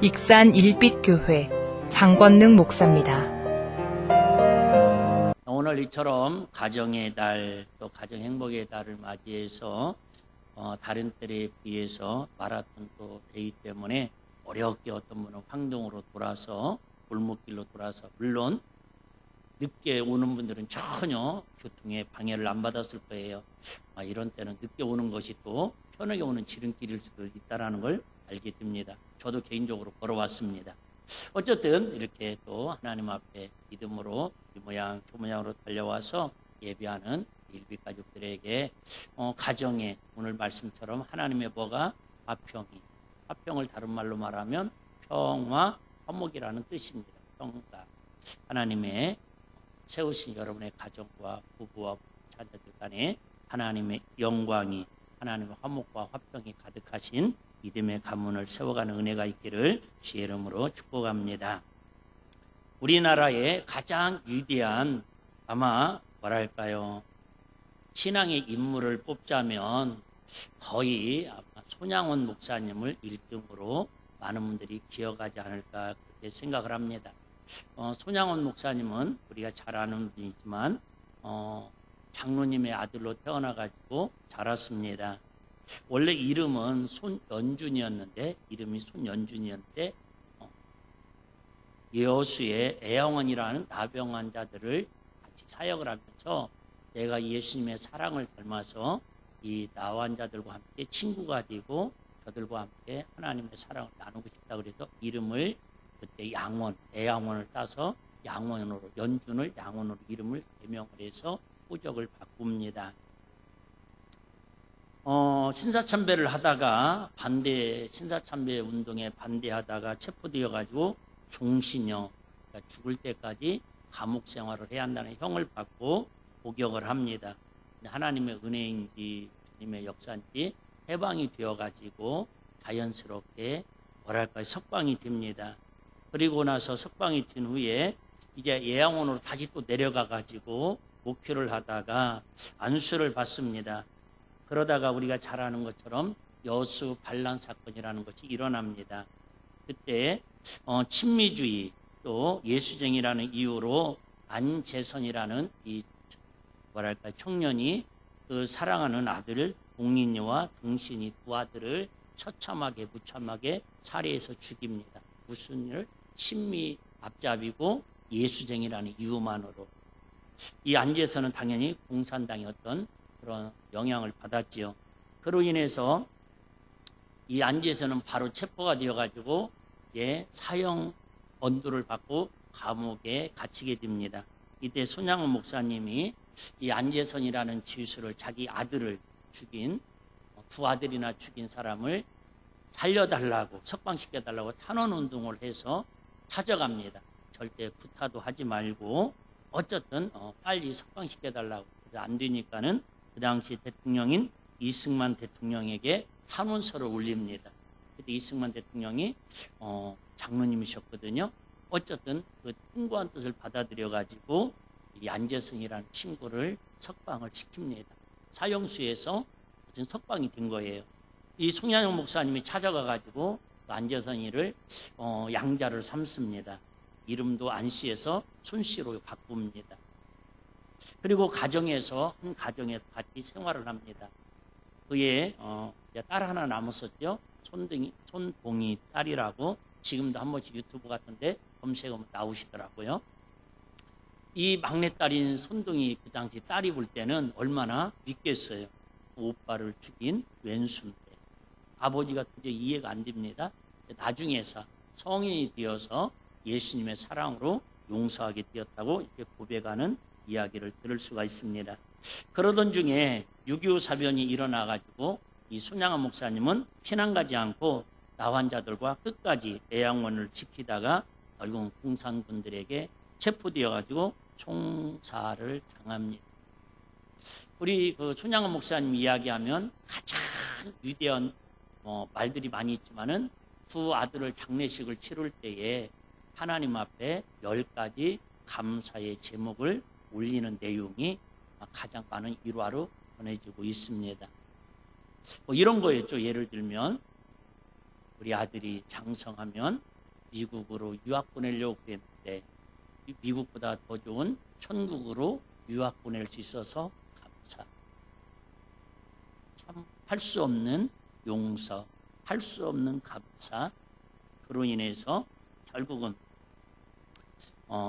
익산 일빛교회 장권능 목사입니다. 오늘 이처럼 가정의 달, 또 가정행복의 달을 맞이해서 다른 때에 비해서 마라톤도 되기 때문에 어렵게 어떤 분은 황동으로 돌아서 골목길로 돌아서, 물론 늦게 오는 분들은 전혀 교통에 방해를 안 받았을 거예요. 이런 때는 늦게 오는 것이 또 편하게 오는 지름길일 수도 있다는 걸 알게 됩니다. 저도 개인적으로 걸어왔습니다. 어쨌든 이렇게 또 하나님 앞에 믿음으로 이 모양 저 모양으로 달려와서 예배하는 일빛 가족들에게 가정에 오늘 말씀처럼 하나님의 뭐가 화평을 다른 말로 말하면 평화 화목이라는 뜻입니다. 평화, 하나님의 세우신 여러분의 가정과 부부와 자녀들 간에 하나님의 영광이, 하나님의 화목과 화평이 가득하신 믿음의 가문을 세워가는 은혜가 있기를 주의 이름으로 축복합니다. 우리나라의 가장 위대한, 아마 뭐랄까요, 신앙의 인물을 뽑자면 거의 아마 손양원 목사님을 1등으로 많은 분들이 기억하지 않을까 그렇게 생각을 합니다. 손양원 목사님은 우리가 잘 아는 분이지만 장로님의 아들로 태어나가지고 자랐습니다. 원래 이름은 손연준이었는데 여수의 애양원이라는 나병 환자들을 같이 사역을 하면서 내가 예수님의 사랑을 닮아서 이 나환자들과 함께 친구가 되고 저들과 함께 하나님의 사랑을 나누고 싶다 그래서 이름을 그때 애양원을 따서 양원으로, 연준을 양원으로 이름을 개명을 해서 호적을 바꿉니다. 신사참배를 하다가 신사참배 운동에 반대하다가 체포되어 가지고 종신형, 그러니까 죽을 때까지 감옥 생활을 해야 한다는 형을 받고 복역을 합니다. 하나님의 은혜인지 주님의 역사인지 해방이 되어 가지고 자연스럽게 석방이 됩니다. 그리고 나서 석방이 된 후에 이제 예양원으로 다시 또 내려가 가지고 목회를 하다가 안수를 받습니다. 그러다가 우리가 잘 아는 것처럼 여수 반란 사건이라는 것이 일어납니다. 그때 친미주의 또 예수쟁이라는 이유로 안재선이라는 이 청년이 그 사랑하는 아들 동린이와 동신이 두 아들을 처참하게 무참하게 살해해서 죽입니다. 무슨 일? 친미 앞잡이고 예수쟁이라는 이유만으로. 이 안재선은 당연히 공산당의 어떤 그런 영향을 받았지요. 그로 인해서 이 안재선은 바로 체포가 되어가지고 사형 언도를 받고 감옥에 갇히게 됩니다. 이때 손양원 목사님이 이 안재선이라는 지수를 자기 아들을 죽인, 두 아들이나 죽인 사람을 살려달라고, 석방시켜달라고 탄원운동을 해서 찾아갑니다. 절대 구타도 하지 말고 어쨌든 빨리 석방시켜달라고. 안 되니까는 그 당시 대통령인 이승만 대통령에게 탄원서를 올립니다. 그때 이승만 대통령이 장로님이셨거든요. 어쨌든 그 풍부한 뜻을 받아들여 가지고 이 안재선이라는 친구를 석방을 시킵니다. 사형수에서 석방이 된 거예요. 이 송양영 목사님이 찾아가 가지고 그 안재선이를 양자를 삼습니다. 이름도 안씨에서 손씨로 바꿉니다. 그리고 가정에서 한 가정에 같이 생활을 합니다. 그의 딸 하나 남았었죠. 손봉이 딸이라고. 지금도 한 번씩 유튜브 같은데 검색하면 나오시더라고요. 이 막내딸인 손동이 그 당시 딸이 볼 때는 얼마나 믿겠어요. 오빠를 죽인 왼수인데 아버지가 도저히 이해가 안 됩니다. 나중에서 성인이 되어서 예수님의 사랑으로 용서하게 되었다고 이렇게 고백하는 이야기를 들을 수가 있습니다. 그러던 중에 6.25 사변이 일어나가지고 이 손양원 목사님은 피난 가지 않고 나환자들과 끝까지 애양원을 지키다가 결국은 공산군들에게 체포되어가지고 총사를 당합니다. 우리 그 손양원 목사님 이야기하면 가장 위대한 말들이 많이 있지만은 두 아들을 장례식을 치를 때에 하나님 앞에 10가지 감사의 제목을 올리는 내용이 가장 많은 일화로 전해지고 있습니다. 이런 거였죠. 예를 들면 우리 아들이 장성하면 미국으로 유학 보내려고 그랬는데 미국보다 더 좋은 천국으로 유학 보낼 수 있어서 감사. 참 할 수 없는 용서, 할 수 없는 감사. 그로 인해서 결국은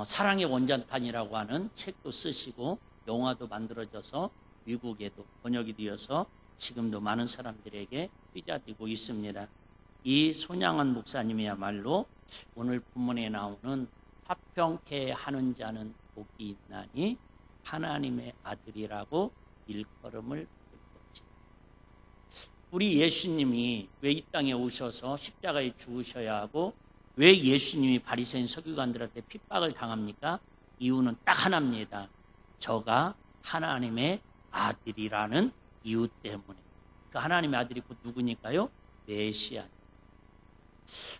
사랑의 원자탄이라고 하는 책도 쓰시고 영화도 만들어져서 미국에도 번역이 되어서 지금도 많은 사람들에게 회자되고 있습니다. 이 손양원 목사님이야말로 오늘 본문에 나오는 화평케 하는 자는 복이 있나니 하나님의 아들이라고 일컬음을 받을 것이다. 우리 예수님이 왜 이 땅에 오셔서 십자가에 죽으셔야 하고 왜 예수님이 바리새인 서기관들한테 핍박을 당합니까? 이유는 딱 하나입니다. 저가 하나님의 아들이라는 이유 때문에. 그 하나님의 아들이 곧 누구니까요? 메시아.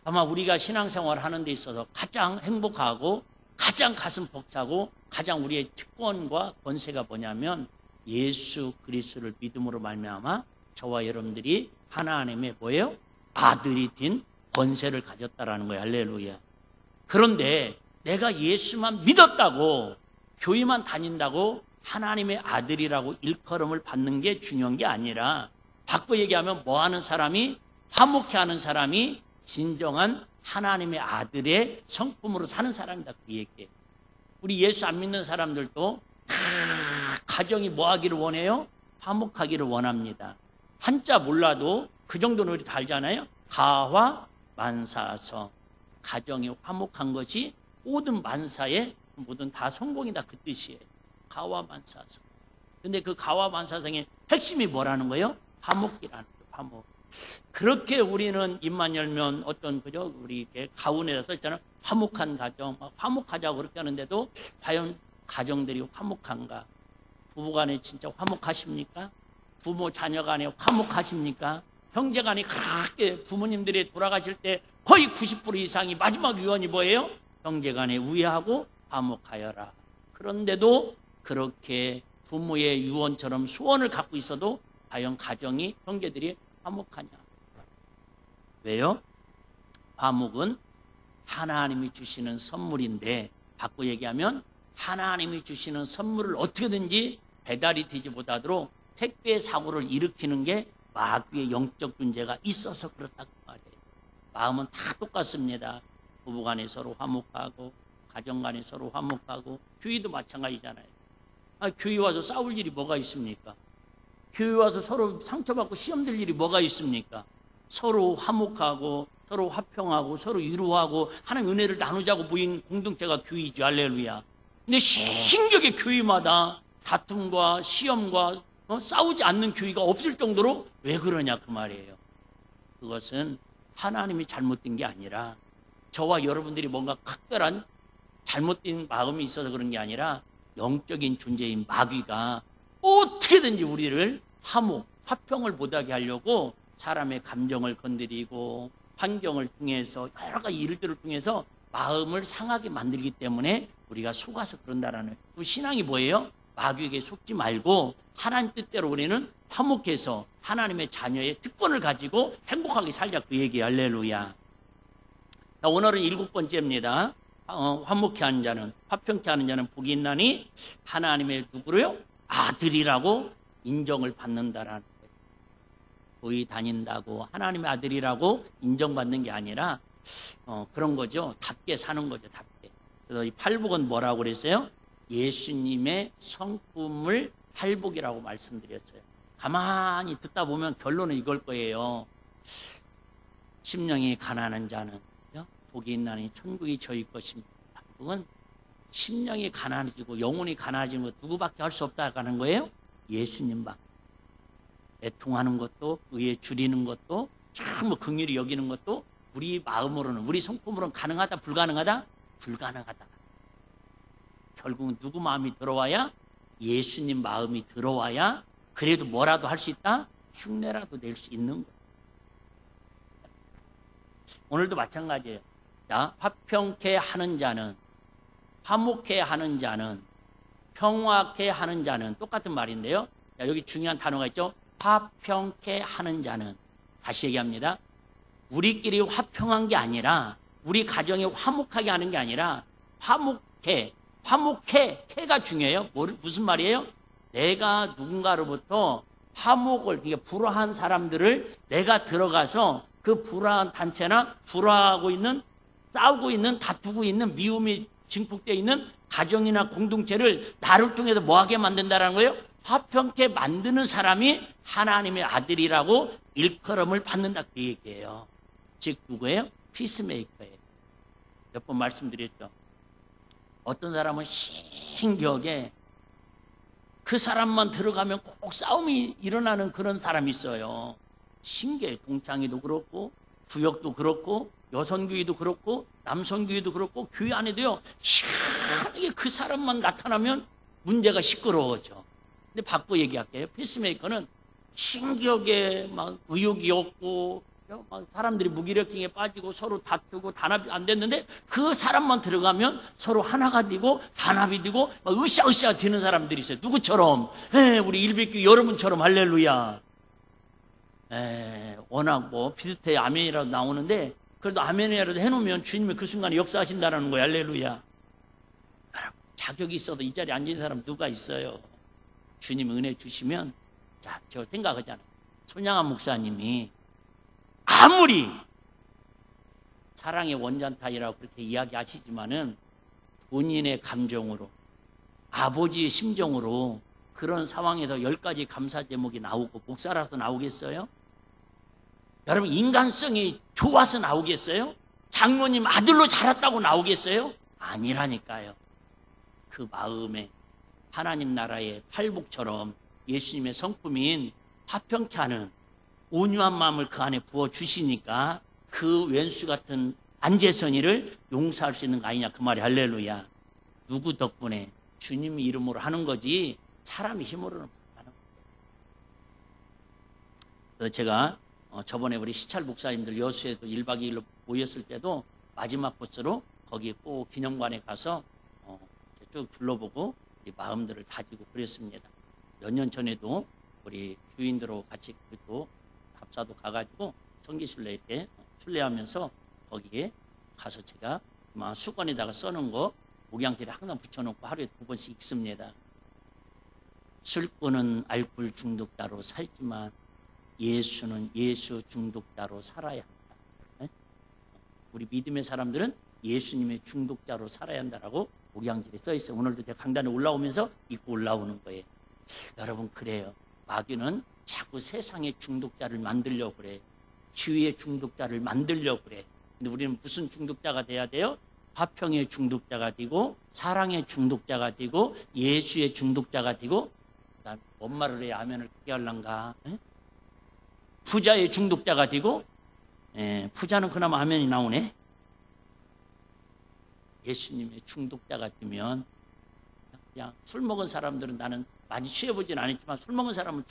아마 우리가 신앙생활을 하는 데 있어서 가장 행복하고 가장 가슴 벅차고 가장 우리의 특권과 권세가 뭐냐면 예수 그리스도를 믿음으로 말미암아 저와 여러분들이 하나님의 뭐예요? 아들이 된 권세를 가졌다라는 거예요. 할렐루야. 그런데 내가 예수만 믿었다고 교회만 다닌다고 하나님의 아들이라고 일컬음을 받는 게 중요한 게 아니라 바꿔 얘기하면 뭐 하는 사람이 화목해하는 사람이 진정한 하나님의 아들의 성품으로 사는 사람이다. 그 얘기예요. 우리 예수 안 믿는 사람들도 다 가정이 뭐 하기를 원해요? 화목하기를 원합니다. 한자 몰라도 그 정도는 우리 다 알잖아요. 가화 만사서. 가정이 화목한 것이 모든 만사의 모든 다 성공이다. 그 뜻이에요. 가화 만사서. 근데 그 가화 만사성의 핵심이 뭐라는 거예요? 화목이라는 거예요. 화목. 그렇게 우리는 입만 열면 어떤 그죠? 우리 이렇게 가운데다 써 있잖아요. 화목한 가정, 화목하자고 그렇게 하는데도 과연 가정들이 화목한가? 부부간에 진짜 화목하십니까? 부모 자녀간에 화목하십니까? 형제간에 그렇게 부모님들이 돌아가실 때 거의 90% 이상이 마지막 유언이 뭐예요? 형제간에 우애하고 화목하여라. 그런데도 그렇게 부모의 유언처럼 소원을 갖고 있어도 과연 가정이 형제들이 화목하냐? 왜요? 화목은 하나님이 주시는 선물인데 바꿔 얘기하면 하나님이 주시는 선물을 어떻게든지 배달이 되지 못하도록 택배 사고를 일으키는 게 마귀의 영적 존재가 있어서 그렇다고 말해요. 마음은 다 똑같습니다. 부부간에 서로 화목하고 가정간에 서로 화목하고 교회도 마찬가지잖아요. 교회 와서 싸울 일이 뭐가 있습니까? 교회 와서 서로 상처받고 시험 들 일이 뭐가 있습니까? 서로 화목하고 서로 화평하고 서로 위로하고 하나님 은혜를 나누자고 모인 공동체가 교회이죠. 할렐루야. 근데 신기하게 교회마다 다툼과 시험과 싸우지 않는 교회가 없을 정도로 왜 그러냐 그 말이에요. 그것은 하나님이 잘못된 게 아니라 저와 여러분들이 뭔가 특별한 잘못된 마음이 있어서 그런 게 아니라 영적인 존재인 마귀가 어떻게든지 우리를 화목, 화평을 못하게 하려고 사람의 감정을 건드리고 환경을 통해서 여러 가지 일들을 통해서 마음을 상하게 만들기 때문에 우리가 속아서 그런다라는 그 신앙이 뭐예요? 마귀에게 속지 말고 하나님 뜻대로 우리는 화목해서 하나님의 자녀의 특권을 가지고 행복하게 살자 그 얘기예요. 할렐루야. 자, 오늘은 7번째입니다. 화목해 하는 자는 화평케 하는 자는 복이 있나니 하나님의 누구로요? 아들이라고 인정을 받는다라는 거예요. 교회 다닌다고 하나님의 아들이라고 인정받는 게 아니라 그런 거죠. 답게 사는 거죠. 답게. 그래서 이 팔복은 뭐라고 그랬어요? 예수님의 성품을 팔복이라고 말씀드렸어요. 가만히 듣다 보면 결론은 이걸 거예요. 심령이 가난한 자는 복이 있나니 천국이 저희 것입니다. 그건 심령이 가난해지고 영혼이 가난해지는 것 누구밖에 할 수 없다는 거예요? 예수님밖에. 애통하는 것도 의에 줄이는 것도 참 긍휼히 여기는 것도 우리 마음으로는 우리 성품으로는 가능하다 불가능하다? 불가능하다. 결국은 누구 마음이 들어와야? 예수님 마음이 들어와야 그래도 뭐라도 할 수 있다? 흉내라도 낼 수 있는 거예요. 오늘도 마찬가지예요. 자, 화평케 하는 자는, 화목케 하는 자는, 평화케 하는 자는 똑같은 말인데요. 자, 여기 중요한 단어가 있죠. 화평케 하는 자는. 다시 얘기합니다. 우리끼리 화평한 게 아니라 우리 가정에 화목하게 하는 게 아니라 화목해. 해가 중요해요. 무슨 말이에요? 내가 누군가로부터 화목을, 그러니까 불화한 사람들을 내가 들어가서 그 불화한 단체나 불화하고 있는, 싸우고 있는, 다투고 있는, 미움이 증폭되어 있는 가정이나 공동체를 나를 통해서 뭐하게 만든다는 거예요? 화평케 만드는 사람이 하나님의 아들이라고 일컬음을 받는다, 그 얘기예요. 즉 누구예요? 피스메이커예요. 몇 번 말씀드렸죠. 어떤 사람은 신기하게 그 사람만 들어가면 꼭 싸움이 일어나는 그런 사람이 있어요. 신기해. 동창회도 그렇고 구역도 그렇고 여성교회도 그렇고 남성교회도 그렇고 교회 안에도요. 희한하게 그 사람만 나타나면 문제가 시끄러워져. 근데 바꿔 얘기할게요. 피스메이커는 신기하게 막 의욕이 없고 막 사람들이 무기력증에 빠지고 서로 다투고 단합이 안 됐는데 그 사람만 들어가면 서로 하나가 되고 단합이 되고 막 으쌰으쌰 되는 사람들이 있어요. 누구처럼? 우리 일백교 여러분처럼. 할렐루야. 워낙 뭐 비슷해 아멘이라도 나오는데 그래도 아멘이라도 해놓으면 주님이 그 순간에 역사하신다는 거예요. 할렐루야. 여러분, 자격이 있어도 이 자리에 앉은 사람 누가 있어요? 주님 은혜 주시면, 자, 저 생각하잖아요. 손양한 목사님이 아무리 사랑의 원잔타이라고 그렇게 이야기하시지만은 본인의 감정으로, 아버지의 심정으로 그런 상황에서 10가지 감사 제목이 나오고 목사라서 나오겠어요? 여러분, 인간성이 좋아서 나오겠어요? 장로님 아들로 자랐다고 나오겠어요? 아니라니까요. 그 마음에 하나님 나라의 팔복처럼 예수님의 성품인 화평케 하는 온유한 마음을 그 안에 부어주시니까 그 왼수 같은 안재선이를 용서할 수 있는 거 아니냐, 그 말이. 할렐루야. 누구 덕분에? 주님 이름으로 하는 거지 사람의 힘으로는 못하는 거예요. 제가 저번에 우리 시찰 목사님들 여수에도 1박 2일로 모였을 때도 마지막 코스로 거기 꼭 기념관에 가서 쭉 둘러보고 우리 마음들을 다지고 그랬습니다. 몇 년 전에도 우리 교인들하고 같이 또 답사도 가가지고 성기순례 이렇게 순례하면서 거기에 가서 제가 수건에다가 써놓은 거 목양실에 항상 붙여놓고 하루에 2번씩 읽습니다. 술꾼은 알코올 중독자로 살지만 예수는 예수 중독자로 살아야 한다. 네? 우리 믿음의 사람들은 예수님의 중독자로 살아야 한다라고 목양실에 써 있어요. 오늘도 제가 강단에 올라오면서 읽고 올라오는 거예요. 여러분, 그래요. 마귀는 자꾸 세상의 중독자를 만들려고 그래. 지위의 중독자를 만들려고 그래. 근데 우리는 무슨 중독자가 돼야 돼요? 화평의 중독자가 되고 사랑의 중독자가 되고 예수의 중독자가 되고, 난 뭔 말을 해야 아멘을 크게 하려는가? 부자의 중독자가 되고, 부자는 그나마 아멘이 나오네. 예수님의 중독자가 되면 그냥 술 먹은 사람들은, 나는 많이 취해보진 않았지만 술 먹은 사람은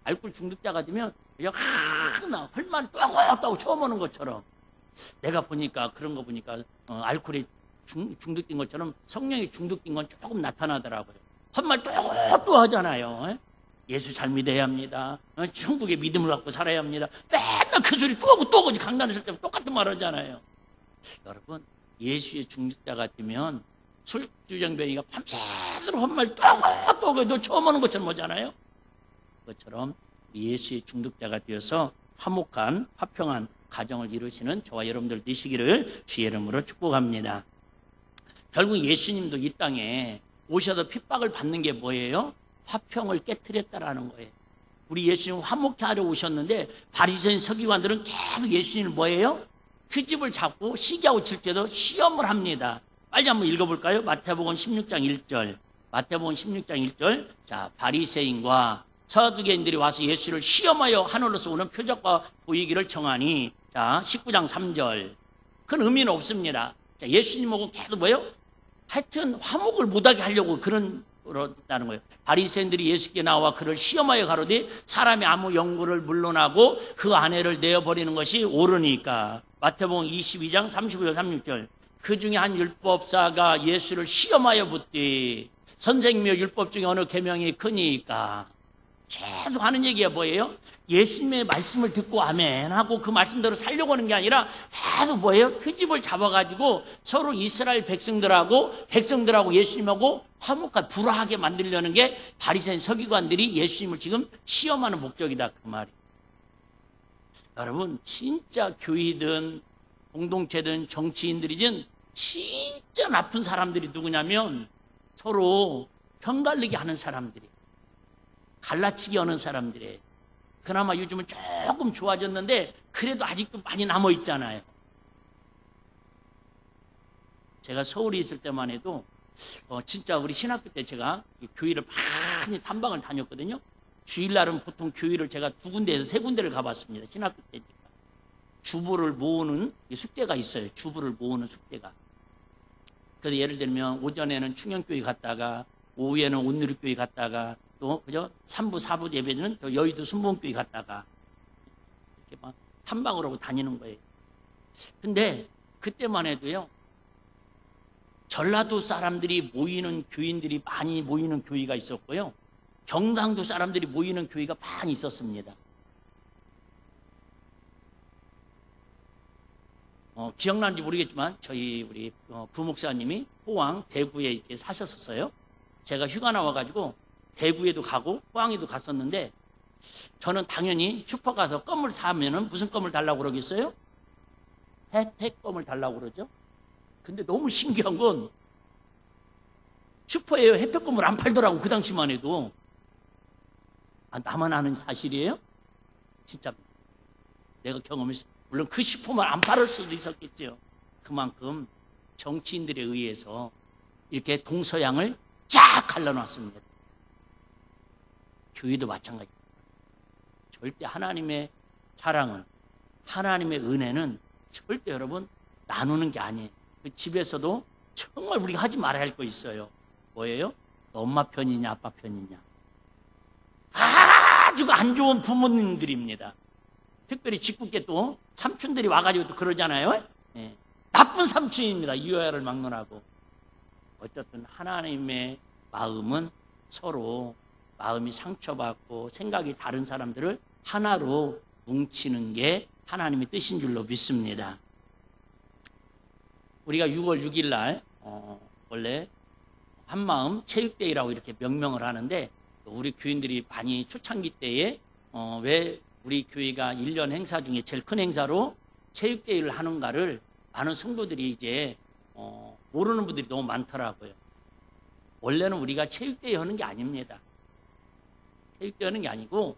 알코올 중독자가 되면 그냥 하나 헐말 또하고 처음 오는 것처럼, 내가 보니까 그런 거 보니까 알코올에 중독된 것처럼 성령이 중독된 건 조금 나타나더라고요. 헛말 또 하잖아요. 예수 잘 믿어야 합니다. 천국의 믿음을 갖고 살아야 합니다. 맨날 그 소리 또 하고 또 하고 강단에 설 때 똑같은 말 하잖아요. 여러분, 예수의 중독자가 되면 술주정뱅이가 밤새도록 헛말 또 하고 너 처음 오는 것처럼 오잖아요. 그것처럼 예수의 중독자가 되어서 화목한 화평한 가정을 이루시는 저와 여러분들 되시기를 주의 이름으로 축복합니다. 결국 예수님도 이 땅에 오셔서 핍박을 받는 게 뭐예요? 화평을 깨트렸다라는 거예요. 우리 예수님 화목케 하려 오셨는데 바리새인 서기관들은 계속 예수님을 뭐예요? 트집을 잡고 시기하고 칠 때도 시험을 합니다. 빨리 한번 읽어볼까요? 마태복음 16장 1절. 마태복음 16장 1절. 자, 바리새인과 서두개인들이 와서 예수를 시험하여 하늘로서 오는 표적과 보이기를 청하니, 자, 19장 3절. 그건 의미는 없습니다. 자, 예수님하고 계속 뭐예요? 하여튼 화목을 못하게 하려고 그런다는 거예요. 바리새인들이 예수께 나와 그를 시험하여 가로되 사람이 아무 연고를 물러나고 그 아내를 내어버리는 것이 옳으니까. 마태복음 22장 35절 36절. 그 중에 한 율법사가 예수를 시험하여 묻되 선생님여 율법 중에 어느 계명이 크니까. 계속 하는 얘기가 뭐예요? 예수님의 말씀을 듣고 아멘 하고 그 말씀대로 살려고 하는 게 아니라 계속 뭐예요? 트집을 잡아가지고 서로 이스라엘 백성들하고 예수님하고 화목하게 불화하게 만들려는 게 바리새인 서기관들이 예수님을 지금 시험하는 목적이다, 그 말이에요. 여러분, 진짜 교회든 공동체든 정치인들이든 진짜 나쁜 사람들이 누구냐면 서로 편갈리게 하는 사람들이에요. 갈라치기 하는 사람들이에요. 그나마 요즘은 조금 좋아졌는데 그래도 아직도 많이 남아있잖아요. 제가 서울에 있을 때만 해도 진짜 우리 신학교 때 제가 교회를 많이 탐방을 다녔거든요. 주일날은 보통 교회를 제가 2군데에서 3군데를 가봤습니다. 신학교 때니까. 주부를 모으는 숙제가 있어요. 주부를 모으는 숙제가. 그래서 예를 들면 오전에는 충영교회 갔다가 오후에는 온누리교회 갔다가 또 그죠? 3부 4부 예배는 또 여의도 순복음교회 갔다가 이렇게 막 탐방을 하고 다니는 거예요. 근데 그때만 해도요, 전라도 사람들이 모이는 교인들이 많이 모이는 교회가 있었고요, 경상도 사람들이 모이는 교회가 많이 있었습니다. 기억나는지 모르겠지만 우리 부목사님이 포항 대구에 이렇게 사셨었어요. 제가 휴가 나와가지고 대구에도 가고 포항에도 갔었는데 저는 당연히 슈퍼 가서 껌을 사면은 무슨 껌을 달라고 그러겠어요? 혜택 껌을 달라고 그러죠. 근데 너무 신기한 건 슈퍼에 혜택 껌을 안 팔더라고, 그 당시만 해도. 나만 아는 사실이에요? 진짜 내가 경험했어. 물론 그 슈퍼만 안 팔을 수도 있었겠죠. 그만큼 정치인들에 의해서 이렇게 동서양을 쫙 갈라놨습니다. 교회도 마찬가지입니다. 절대 하나님의 사랑은, 하나님의 은혜는 절대 여러분 나누는 게 아니에요. 그 집에서도 정말 우리가 하지 말아야 할 거 있어요. 뭐예요? 너 엄마 편이냐 아빠 편이냐. 아주 안 좋은 부모님들입니다. 특별히 직국계 또 삼촌들이 와가지고 또 그러잖아요. 네. 나쁜 삼촌입니다. 이화를 막론하고. 어쨌든 하나님의 마음은 서로 마음이 상처받고 생각이 다른 사람들을 하나로 뭉치는 게 하나님의 뜻인 줄로 믿습니다. 우리가 6월 6일 날 원래 한마음 체육대회라고 이렇게 명명을 하는데, 우리 교인들이 많이 초창기 때에 왜 우리 교회가 1년 행사 중에 제일 큰 행사로 체육대회를 하는가를 많은 성도들이 이제 모르는 분들이 너무 많더라고요. 원래는 우리가 체육대회 하는 게 아닙니다. 체육대회 하는 게 아니고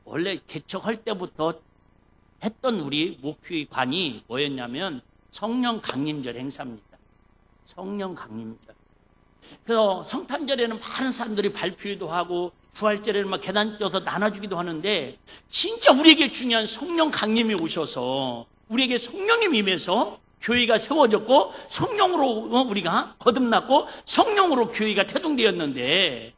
원래 개척할 때부터 했던 우리 목회관이 뭐였냐면 성령 강림절 행사입니다. 성령 강림절. 그래서 성탄절에는 많은 사람들이 발표도 하고 부활절에는 막 계단 쪄서 나눠주기도 하는데, 진짜 우리에게 중요한 성령 강림이 오셔서 우리에게 성령님이 임해서 교회가 세워졌고 성령으로 우리가 거듭났고 성령으로 교회가 태동되었는데,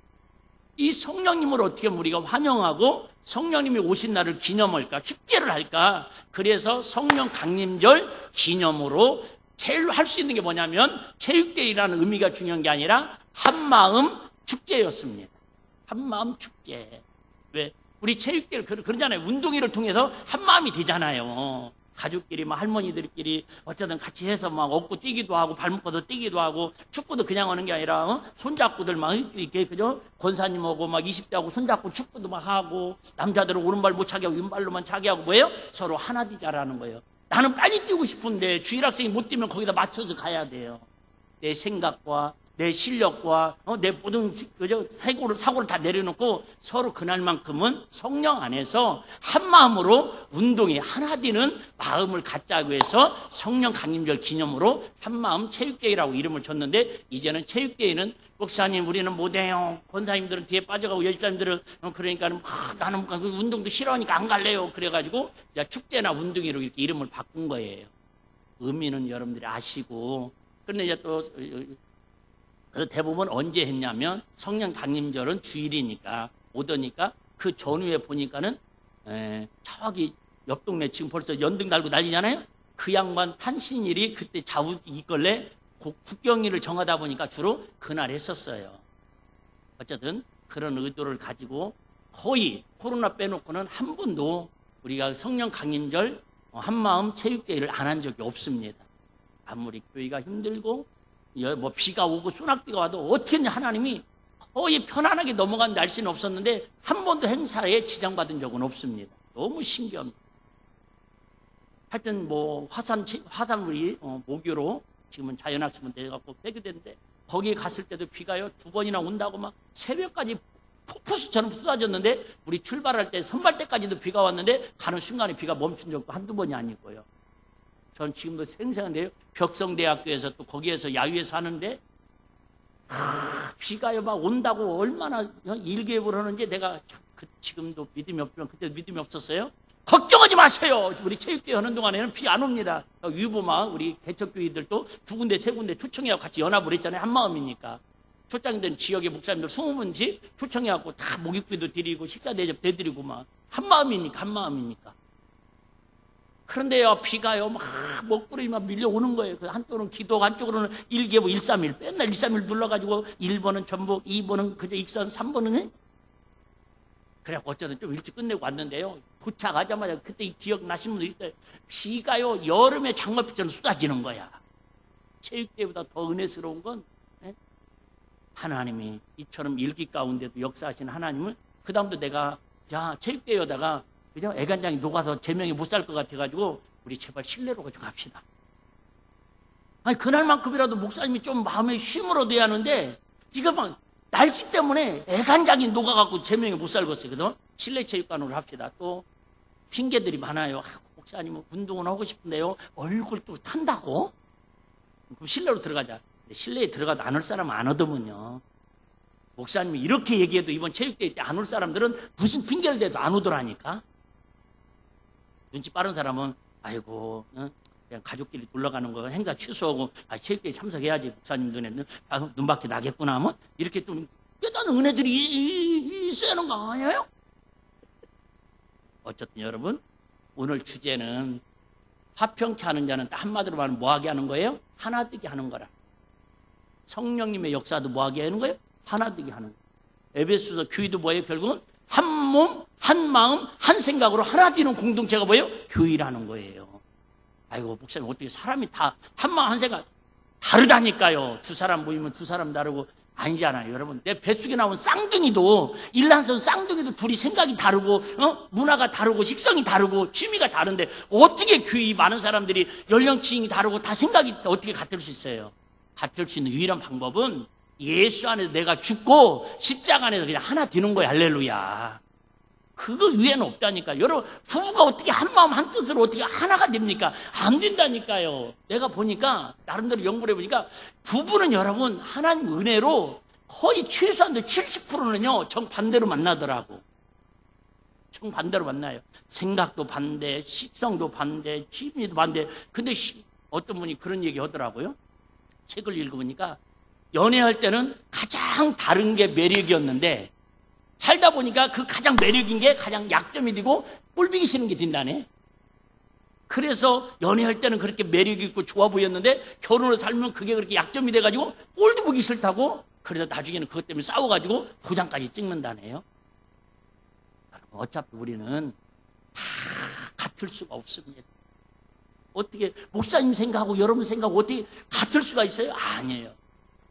이 성령님을 어떻게 우리가 환영하고 성령님이 오신 날을 기념할까, 축제를 할까. 그래서 성령 강림절 기념으로 제일 할 수 있는 게 뭐냐면 체육대회라는 의미가 중요한 게 아니라 한마음 축제였습니다. 한마음 축제. 왜? 우리 체육대회를 그러잖아요. 운동회를 통해서 한마음이 되잖아요. 가족끼리 막 할머니들끼리 어쩌든 같이 해서 막 업고 뛰기도 하고 발 묶어서 뛰기도 하고, 축구도 그냥 하는 게 아니라 손잡고들 막 이렇게 그죠? 권사님하고 막 20대하고 손잡고 축구도 막 하고, 남자들은 오른발 못 차게 하고 왼발로만 차게 하고, 뭐예요? 서로 하나 되자라는 거예요. 나는 빨리 뛰고 싶은데 주일 학생이 못 뛰면 거기다 맞춰서 가야 돼요. 내 생각과 내 실력과 내 모든 그죠? 사고를 다 내려놓고 서로 그날만큼은 성령 안에서 한 마음으로 운동에 하나 되는 마음을 갖자고 해서 성령 강림절 기념으로 한마음 체육대회라고 이름을 줬는데, 이제는 체육대회는 목사님 우리는 못해요, 권사님들은 뒤에 빠져가고 여집사님들은 그러니까 나는 그 운동도 싫어하니까 안 갈래요. 그래가지고 축제나 운동회로 이렇게 이름을 바꾼 거예요. 의미는 여러분들이 아시고. 그런데 이제 또 그래서 대부분 언제 했냐면 성령 강림절은 주일이니까 오더니까 그 전후에 보니까는 저기 옆 동네 지금 벌써 연등 달고 난리잖아요. 그 양반 탄신일이 그때 좌우 이걸래 국경일을 정하다 보니까 주로 그날 했었어요. 어쨌든 그런 의도를 가지고 거의 코로나 빼놓고는 한 번도 우리가 성령 강림절 한마음 체육대회를 안 한 적이 없습니다. 아무리 교회가 힘들고 뭐 비가 오고 소낙비가 와도 어떻게 하나님이 거의 편안하게 넘어간 날씨는 없었는데 한 번도 행사에 지장받은 적은 없습니다. 너무 신기합니다. 하여튼 뭐 화산 우리 모교로 지금은 자연학습은 돼갖고 폐교됐는데 거기에 갔을 때도 비가요 2번이나 온다고 막 새벽까지 폭포수처럼 쏟아졌는데 우리 출발할 때 선발 때까지도 비가 왔는데 가는 순간에 비가 멈춘 적도 한두 번이 아니고요. 전 지금도 생생한데요. 벽성대학교에서 또 거기에서 야유에서 하는데 비가요 막 온다고 얼마나 일개입을 하는지 내가 지금도 믿음이 없지만 그때 믿음이 없었어요. 걱정하지 마세요. 우리 체육대회 하는 동안에는 비 안 옵니다. 유부마 우리 개척교회들도 2군데 3군데 초청해서 같이 연합을 했잖아요. 한마음이니까. 초청된 지역의 목사님들 20분씩 초청해갖고 다 목욕비도 드리고 식사 대접 대드리고 막 한마음이니까. 그런데요 비가요 막 먹구름이 막 밀려오는 거예요. 그 한쪽으로는 기도 한쪽으로는 일개부 131 맨날 131 눌러가지고 1번은 전북 2번은 그저 익선 3번은 그래갖고 어쩌든 좀 일찍 끝내고 왔는데요. 도착하자마자 그때 기억나시는 분들 있어요. 비가요 여름에 장맛비처럼 쏟아지는 거야. 체육대회보다 더 은혜스러운 건 하나님이 이처럼 일기 가운데도 역사하신 하나님을 그 다음도 내가 자 체육대회에다가 그죠? 애간장이 녹아서 제명이 못 살 것 같아가지고 우리 제발 실내로 가지고 갑시다. 아니 그날만큼이라도 목사님이 좀 마음에 쉼을 얻어야 하는데 이거 막 날씨 때문에 애간장이 녹아갖고 제명이 못 살겠어요. 그죠? 실내 체육관으로 합시다. 또 핑계들이 많아요. 목사님은 운동은 하고 싶은데요. 얼굴 또 탄다고? 그럼 실내로 들어가자. 실내에 들어가도 안 올 사람 안 얻으면요. 목사님이 이렇게 얘기해도 이번 체육대회 때 안 올 사람들은 무슨 핑계를 대도 안 오더라니까. 눈치 빠른 사람은 아이고 그냥 가족끼리 놀러가는 거 행사 취소하고 체육대회 참석해야지 목사님 눈에 눈밖에 나겠구나 하면 이렇게 좀 깨닫는 은혜들이 있어야 하는 거 아니에요? 어쨌든 여러분 오늘 주제는 화평케 하는 자는 한마디로 말하면 뭐하게 하는 거예요? 하나되게 하는 거라. 성령님의 역사도 뭐하게 하는 거예요? 하나되게 하는 거예요. 에베소서 교회도 뭐예요? 결국은 한 몸, 한 마음, 한 생각으로 하나 되는 공동체가 뭐예요? 교회라는 거예요. 아이고 목사님 어떻게 사람이 다 한 마음 한 생각 다르다니까요. 2사람 모이면 2사람 다르고 아니잖아요. 여러분 내 뱃속에 나온 쌍둥이도 일란선 쌍둥이도 둘이 생각이 다르고 문화가 다르고 식성이 다르고 취미가 다른데 어떻게 교회 많은 사람들이 연령층이 다르고 다 생각이 어떻게 같을 수 있어요? 같을 수 있는 유일한 방법은 예수 안에서 내가 죽고 십자가 안에서 그냥 하나 되는 거예요. 할렐루야. 그거 위에는 없다니까. 여러분 부부가 어떻게 한 마음 한 뜻으로 어떻게 하나가 됩니까? 안 된다니까요. 내가 보니까 나름대로 연구를 해보니까 부부는 여러분 하나님 은혜로 거의 최소한도 70%는요 정반대로 만나더라고. 정반대로 만나요. 생각도 반대, 식성도 반대, 취미도 반대. 근데 어떤 분이 그런 얘기 하더라고요. 책을 읽어보니까 연애할 때는 가장 다른 게 매력이었는데 살다 보니까 그 가장 매력인 게 가장 약점이 되고 꼴보기 싫은 게 된다네. 그래서 연애할 때는 그렇게 매력 있고 좋아 보였는데 결혼을 살면 그게 그렇게 약점이 돼가지고 꼴도 보기 싫다고 그래서 나중에는 그것 때문에 싸워가지고 도장까지 찍는다네요. 어차피 우리는 다 같을 수가 없습니다. 어떻게 목사님 생각하고 여러분 생각하고 어떻게 같을 수가 있어요? 아니에요.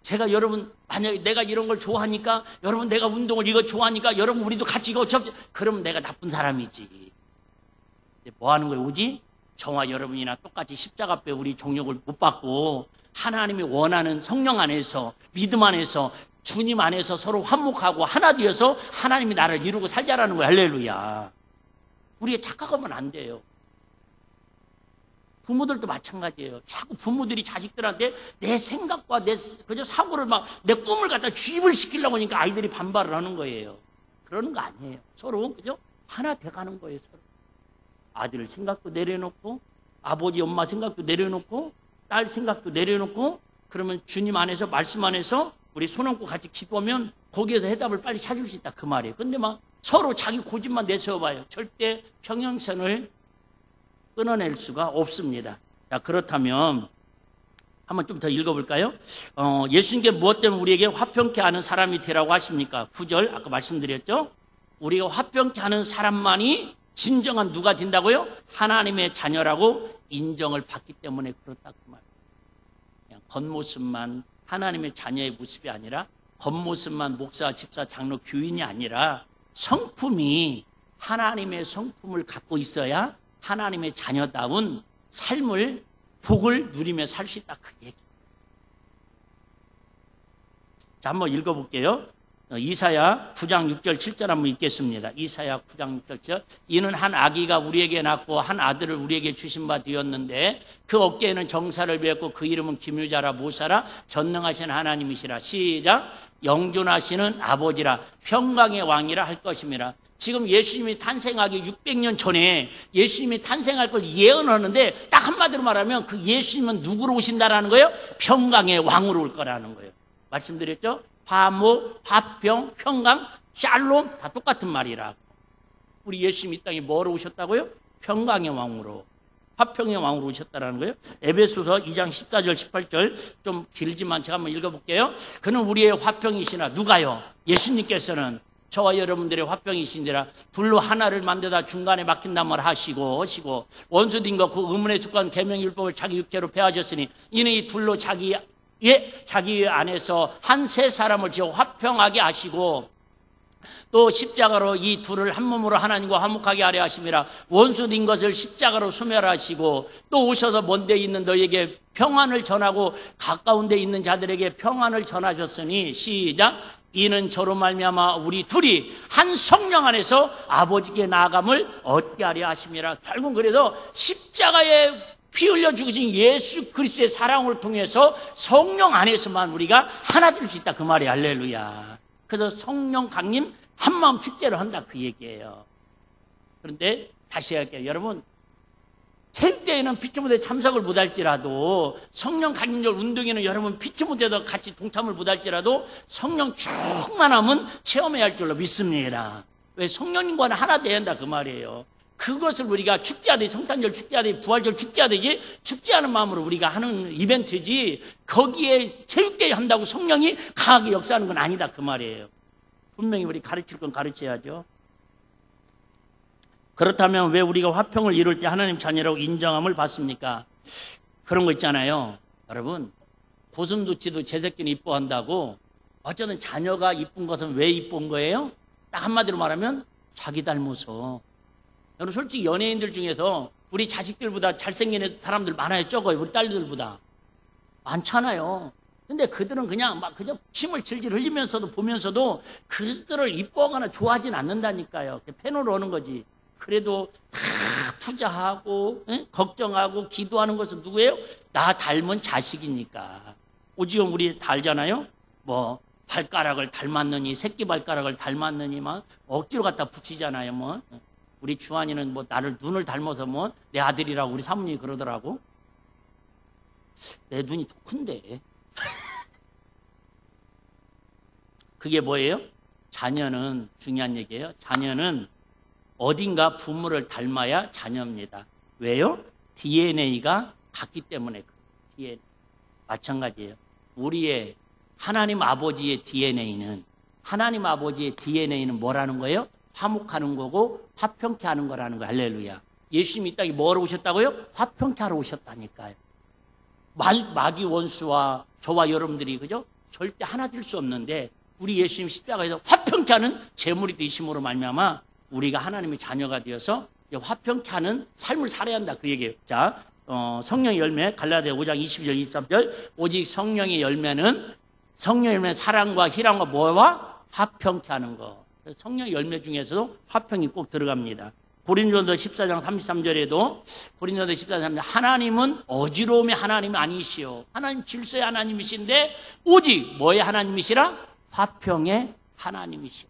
제가 여러분 만약에 내가 이런 걸 좋아하니까 여러분 내가 운동을 이거 좋아하니까 여러분 우리도 같이 이거 그러면 내가 나쁜 사람이지. 뭐 하는 거예요? 오지? 저와 여러분이나 똑같이 십자가뼈 우리 종력을 못 받고 하나님이 원하는 성령 안에서 믿음 안에서 주님 안에서 서로 화목하고 하나 되어서 하나님이 나를 이루고 살자라는 거예요. 할렐루야. 우리가 착각하면 안 돼요. 부모들도 마찬가지예요. 자꾸 부모들이 자식들한테 내 생각과 그저 사고를 막 내 꿈을 갖다 주입을 시키려고 하니까 아이들이 반발을 하는 거예요. 그러는 거 아니에요. 서로 그죠? 하나 돼가는 거예요. 서로. 아들 생각도 내려놓고 아버지 엄마 생각도 내려놓고 딸 생각도 내려놓고 그러면 주님 안에서 말씀 안에서 우리 손 얹고 같이 기도하면 거기에서 해답을 빨리 찾을 수 있다 그 말이에요. 근데 막 서로 자기 고집만 내세워봐요. 절대 평행선을 끊어낼 수가 없습니다. 자, 그렇다면 한번 좀 더 읽어볼까요? 예수님께 무엇 때문에 우리에게 화평케 하는 사람이 되라고 하십니까? 9절 아까 말씀드렸죠? 우리가 화평케 하는 사람만이 진정한 누가 된다고요? 하나님의 자녀라고 인정을 받기 때문에 그렇다 그 말이에요. 그냥 겉모습만 하나님의 자녀의 모습이 아니라 겉모습만 목사, 집사, 장로, 교인이 아니라 성품이 하나님의 성품을 갖고 있어야 하나님의 자녀다운 삶을 복을 누리며 살 수 있다 그 얘기. 자, 한번 읽어볼게요. 이사야 9장 6절 7절 한번 읽겠습니다. 이사야 9장 6절 7절. 이는 한 아기가 우리에게 낳고 한 아들을 우리에게 주신 바 되었는데 그 어깨에는 정사를 베었고 그 이름은 기묘자라 모사라 전능하신 하나님이시라. 시작. 영존하시는 아버지라 평강의 왕이라 할 것임이라. 지금 예수님이 탄생하기 600년 전에 예수님이 탄생할 걸 예언하는데 딱 한마디로 말하면 그 예수님은 누구로 오신다라는 거예요? 평강의 왕으로 올 거라는 거예요. 말씀드렸죠? 화목, 화평, 평강, 샬롬 다 똑같은 말이라. 우리 예수님이 이 땅에 뭐로 오셨다고요? 평강의 왕으로, 화평의 왕으로 오셨다라는 거예요. 에베소서 2장 14절 18절 좀 길지만 제가 한번 읽어볼게요. 그는 우리의 화평이시나 누가요? 예수님께서는 저와 여러분들의 화평이신지라 둘로 하나를 만들다 중간에 막힌 담을 하시고 원수된 것 그 의문에 속한 계명율법을 자기 육체로 배하셨으니 이는 이 둘로 자기 안에서 한 세 사람을 지어 화평하게 하시고 또 십자가로 이 둘을 한 몸으로 하나님과 화목하게 하려 하심이라. 원수된 것을 십자가로 소멸하시고 또 오셔서 먼 데 있는 너에게 평안을 전하고 가까운 데 있는 자들에게 평안을 전하셨으니 시작. 이는 저로 말미암아 우리 둘이 한 성령 안에서 아버지께 나아감을 얻게 하려 하심이라. 결국 그래서 십자가에 피 흘려 죽으신 예수 그리스도의 사랑을 통해서 성령 안에서만 우리가 하나 될 수 있다 그 말이에요. 할렐루야. 그래서 성령 강림 한마음 축제를 한다 그 얘기예요. 그런데 다시 할게요. 여러분 체육대회는 피치무대 참석을 못할지라도 성령 강림절 운동에는 여러분 피치무대도 같이 동참을 못할지라도 성령 충만함은 체험해야 할 줄로 믿습니다. 왜? 성령님과는 하나 돼야 한다 그 말이에요. 그것을 우리가 축제하듯이 성탄절 축제하듯이 부활절 축제하듯이 축제하는 마음으로 우리가 하는 이벤트지 거기에 체육대회 한다고 성령이 강하게 역사하는 건 아니다 그 말이에요. 분명히 우리 가르칠 건 가르쳐야죠. 그렇다면 왜 우리가 화평을 이룰 때 하나님 자녀라고 인정함을 받습니까? 그런 거 있잖아요. 여러분 고슴도치도 제 새끼는 이뻐한다고 어쩌든 자녀가 이쁜 것은 왜 이쁜 거예요? 딱 한마디로 말하면 자기 닮아서. 여러분 솔직히 연예인들 중에서 우리 자식들보다 잘생긴 사람들 많아요? 적어요? 우리 딸들보다 많잖아요. 근데 그들은 그냥 막 그저 침을 질질 흘리면서도 보면서도 그들을 이뻐하거나 좋아하진 않는다니까요. 팬으로 오는 거지. 그래도 다 투자하고 걱정하고 기도하는 것은 누구예요? 나 닮은 자식이니까. 오지금 우리 다 알잖아요. 뭐 발가락을 닮았느니 새끼 발가락을 닮았느니 막 억지로 갖다 붙이잖아요. 뭐 우리 주한이는 뭐 나를 눈을 닮아서 뭐 내 아들이라고 우리 사모님이 그러더라고. 내 눈이 더 큰데. 그게 뭐예요? 자녀는 중요한 얘기예요. 자녀는 어딘가 부모를 닮아야 자녀입니다. 왜요? DNA가 같기 때문에. DNA. 마찬가지예요. 우리의 하나님 아버지의 DNA는 뭐라는 거예요? 화목하는 거고 화평케 하는 거라는 거예요. 할렐루야. 예수님이 이 땅에 뭐하러 오셨다고요? 화평케 하러 오셨다니까요. 마귀 원수와 저와 여러분들이 그죠? 절대 하나 될 수 없는데 우리 예수님 십자가에서 화평케 하는 제물이 되심으로 말미암아 우리가 하나님의 자녀가 되어서 화평케 하는 삶을 살아야 한다 그 얘기예요. 자, 성령의 열매 갈라디아 5장 22절 23절 오직 성령의 열매는 사랑과 희락과 뭐와 화평케 하는 거. 성령의 열매 중에서도 화평이 꼭 들어갑니다. 고린도전서 14장 33절에도 고린도전서 14장 33절 하나님은 어지러움의 하나님이 아니시오. 하나님 질서의 하나님이신데 오직 뭐의 하나님이시라? 화평의 하나님이시오.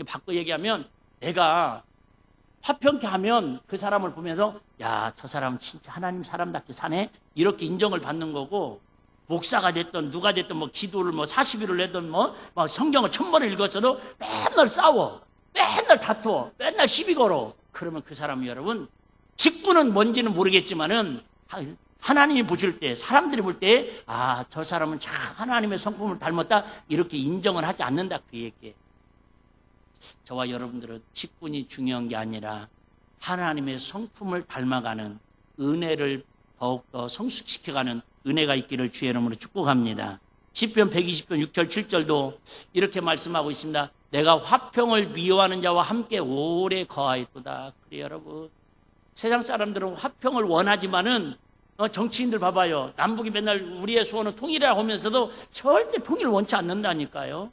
바꿔 얘기하면 내가 화평케 하면 그 사람을 보면서 야, 저 사람은 진짜 하나님 사람답게 사네 이렇게 인정을 받는 거고 목사가 됐든 누가 됐든 뭐 기도를 뭐 40일을 내든 뭐 성경을 1000번을 읽었어도 맨날 싸워 맨날 다투어 맨날 시비 걸어. 그러면 그 사람이 여러분 직분은 뭔지는 모르겠지만은 하나님이 보실 때 사람들이 볼 때 아, 저 사람은 참 하나님의 성품을 닮았다 이렇게 인정을 하지 않는다 그 얘기예요. 저와 여러분들은 직분이 중요한 게 아니라 하나님의 성품을 닮아가는 은혜를 더욱더 성숙시켜가는 은혜가 있기를 주의 이름으로 축복합니다. 시편 120편 6절 7절도 이렇게 말씀하고 있습니다. 내가 화평을 미워하는 자와 함께 오래 거하였도다. 그래요, 여러분. 세상 사람들은 화평을 원하지만은 정치인들 봐봐요. 남북이 맨날 우리의 소원은 통일이라고 하면서도 절대 통일을 원치 않는다니까요.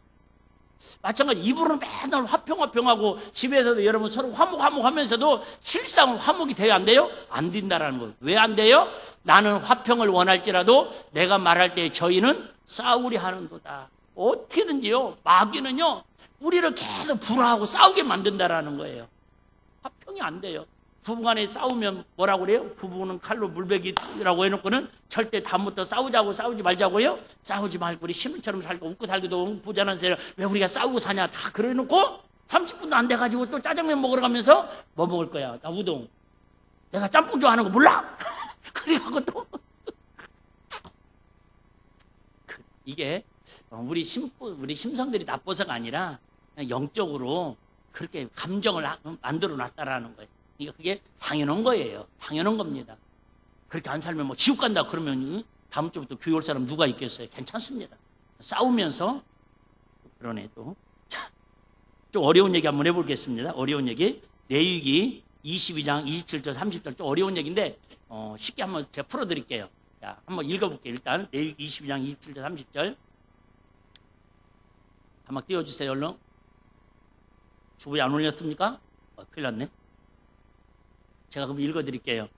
마찬가지 입으로는 맨날 화평하고 집에서도 여러분 서로 화목 하면서도 실상은 화목이 돼야 안 돼요? 안 된다라는 거예요. 왜 안 돼요? 나는 화평을 원할지라도 내가 말할 때 저희는 싸우리 하는도다. 어떻게든지요, 마귀는요 우리를 계속 불화하고 싸우게 만든다라는 거예요. 화평이 안 돼요. 부부간에 싸우면 뭐라고 그래요? 부부는 칼로 물베기라고 해놓고는 절대 다음부터 싸우지 말자고요? 싸우지 말고 우리 시민처럼 살고 웃고 살기도 보자는 새를 왜 우리가 싸우고 사냐 다 그래놓고 30분도 안 돼가지고 또 짜장면 먹으러 가면서 뭐 먹을 거야? 나 우동. 내가 짬뽕 좋아하는 거 몰라? 그래갖고 또 이게 우리 심성들이 나빠서가 아니라 그냥 영적으로 그렇게 감정을 만들어 놨다라는 거예요. 그게 당연한 거예요. 당연한 겁니다. 그렇게 안 살면 뭐 지옥 간다 그러면 다음 주부터 교회 올 사람 누가 있겠어요? 괜찮습니다. 싸우면서 그러네 또. 자, 좀 어려운 얘기 한번 해보겠습니다. 어려운 얘기. 레위기 22장 27절 30절 좀 어려운 얘기인데 쉽게 한번 제가 풀어드릴게요. 자, 한번 읽어볼게요. 일단 레위기 22장 27절 30절 한번 띄워주세요. 얼른. 주부에 안 올렸습니까? 큰일 났네. 제가 그럼 읽어드릴게요.